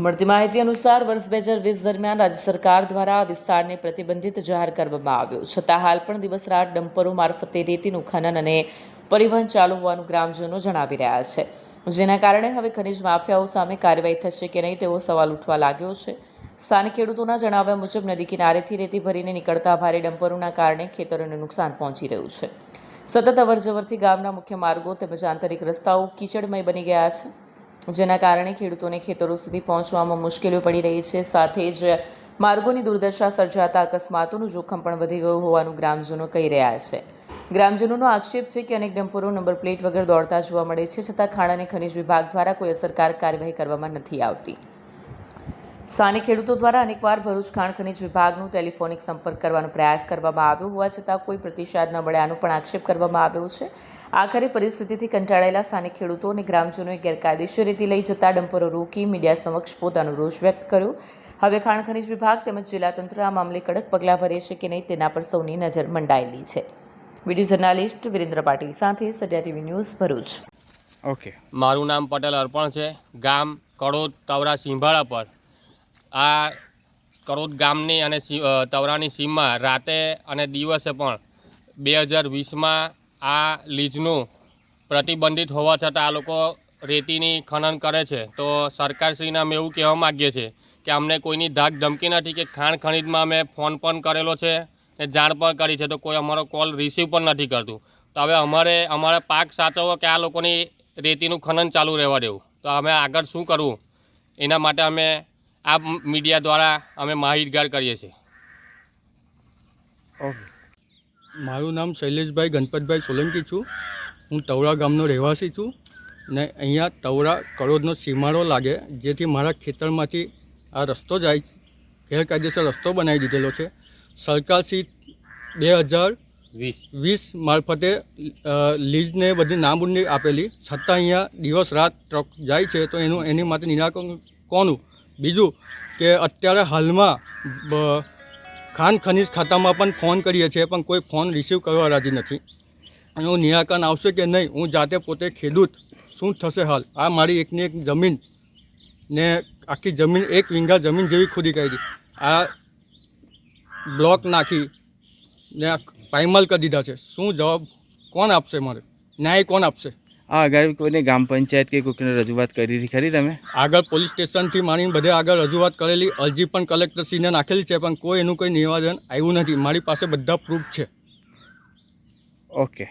મળતી માહિતી અનુસાર વર્ષ 2020 દરમિયાન રાજ્ય સરકાર દ્વારા આ વિસ્તારને પ્રતિબંધિત જાહેર કરવામાં આવ્યો, છતાં હાલ પણ દિવસ રાત ડમ્પરો મારફતે રેતીનું ખનન અને પરિવહન ચાલુ હોવાનું ગ્રામજનો જણાવી રહ્યા છે, જેના કારણે હવે ખનીજ માફિયાઓ સામે કાર્યવાહી થશે કે નહીં તેવો સવાલ ઉઠવા લાગ્યો છે। સ્થાનિક ખેડૂતોના જણાવ્યા મુજબ નદી કિનારેથી રેતી ભરીને નીકળતા ભારે ડમ્પરોના કારણે ખેતરોને નુકસાન પહોંચી રહ્યું છે। સતત અવરજવરથી ગામના મુખ્ય માર્ગો તેમજ આંતરિક રસ્તાઓ કીચડમય બની ગયા છે, જેના કારણે ખેડૂતોને ખેતરો સુધી પહોંચવામાં મુશ્કેલીઓ પડી રહી છે। સાથે જ માર્ગોની દુર્દશા સર્જાતા અકસ્માતોનું જોખમ પણ વધી ગયું હોવાનું ગ્રામજનો કહી રહ્યા છે। ગ્રામજનોનો આક્ષેપ છે કે અનેક ડમ્પરો નંબર પ્લેટ વગર દોડતા જોવા મળે છે, છતાં ખાણ અને ખનિજ વિભાગ દ્વારા કોઈ અસરકારક કાર્યવાહી કરવામાં નથી આવતી। સ્થાનિક ખેડૂતો દ્વારા અનેકવાર ભરૂચ ખાણ ખનિજ વિભાગનો ટેલિફોનિક સંપર્ક કરવાનો પ્રયાસ કરવામાં આવ્યો હોવા છતાં કોઈ પ્રતિસાદ ન મળ્યાનો પણ આક્ષેપ કરવામાં આવ્યો છે। આખરે પરિસ્થિતિથી કંટાળેલા સ્થાનિક ખેડૂતો અને ગ્રામજનોએ ગેરકાયદેસર રીતે લઈ જતા ડમ્પરો રોકી મીડિયા સમક્ષ પોતાનો રોષ વ્યક્ત કર્યો। હવે ખાણ ખનિજ વિભાગ તેમજ જિલ્લા તંત્ર આ મામલે કડક પગલાં ભરે છે કે નહીં તેના પર સૌની નજર મંડાયેલી છે। વિડીયો જર્નાલિસ્ટ વિરેન્દ્ર પાટીલ સાથે Satya TV news Bharuch. Okay, મારું નામ પટેલ અર્પણ છે, ગામ કડોદ તવરા સિંભાળા પર। આ કડોદ ગામની અને તવરાની સીમમાં રાતે અને દિવસે પણ 2020માં આ લીઝનું પ્રતિબંધિત હોવા છતાં આ લોકો રેતીની ખનન કરે છે। તો સરકારશ્રીને અમે એવું કહેવા માગીએ છીએ કે અમને કોઈની ધાક ધમકી નથી કે ખાણ ખનીજમાં અમે ફોન પણ કરેલો છે ને જાણ પણ કરી છે, તો કોઈ અમારો કોલ રિસીવ પણ નથી કરતું। તો હવે અમારે પાક સાચવવો કે આ લોકોની રેતીનું ખનન ચાલુ રહેવા દેવું, તો અમે આગળ શું કરવું એના માટે અમે આ મીડિયા દ્વારા અમે માહિતગાર કરીએ છીએ। ઓકે, મારું નામ શૈલેષભાઈ ગણપતભાઈ સોલંકી છું। હું તવરા ગામનો રહેવાસી છું ને અહીંયા તવરા કડોદનો સીમાડો લાગે, જેથી મારા ખેતરમાંથી આ રસ્તો જાય, ગેરકાયદેસર રસ્તો બનાવી દીધેલો છે। સરકારશ્રી 2020 મારફતે લીઝને બધી નાબૂદી આપેલી, છતાં અહીંયા દિવસ રાત ટ્રક જાય છે, તો એની માટે નિરાકરણ કોનું? બીજું કે અત્યારે હાલમાં ખાણ ખનિજ ખાતામાં પણ ફોન કરીએ છીએ, પણ કોઈ ફોન રિસીવ કરવા રાજી નથી। એનું નિરાકરણ આવશે કે નહીં? હું જાતે પોતે ખેડૂત, શું થશે હાલ? આ મારી એકની એક જમીન ને આખી જમીન 1 વીંઘા જમીન જેવી ખોદી કાઢી, આ બ્લોક નાખી ને પાયમાલ કરી દીધા છે। શું જવાબ કોણ આપશે? મારે ન્યાય કોણ આપશે? આ આગળ કોઈને ગ્રામ પંચાયત કે કોઈને રજૂઆત કરી હતી ખરી તમે? આગળ પોલીસ સ્ટેશનથી મારી બધે આગળ રજૂઆત કરેલી, અરજી પણ કલેક્ટરશ્રીને નાખેલી છે, પણ કોઈ એનું કોઈ નિવેદન આવ્યું નથી। મારી પાસે બધા પ્રૂફ છે। ઓકે।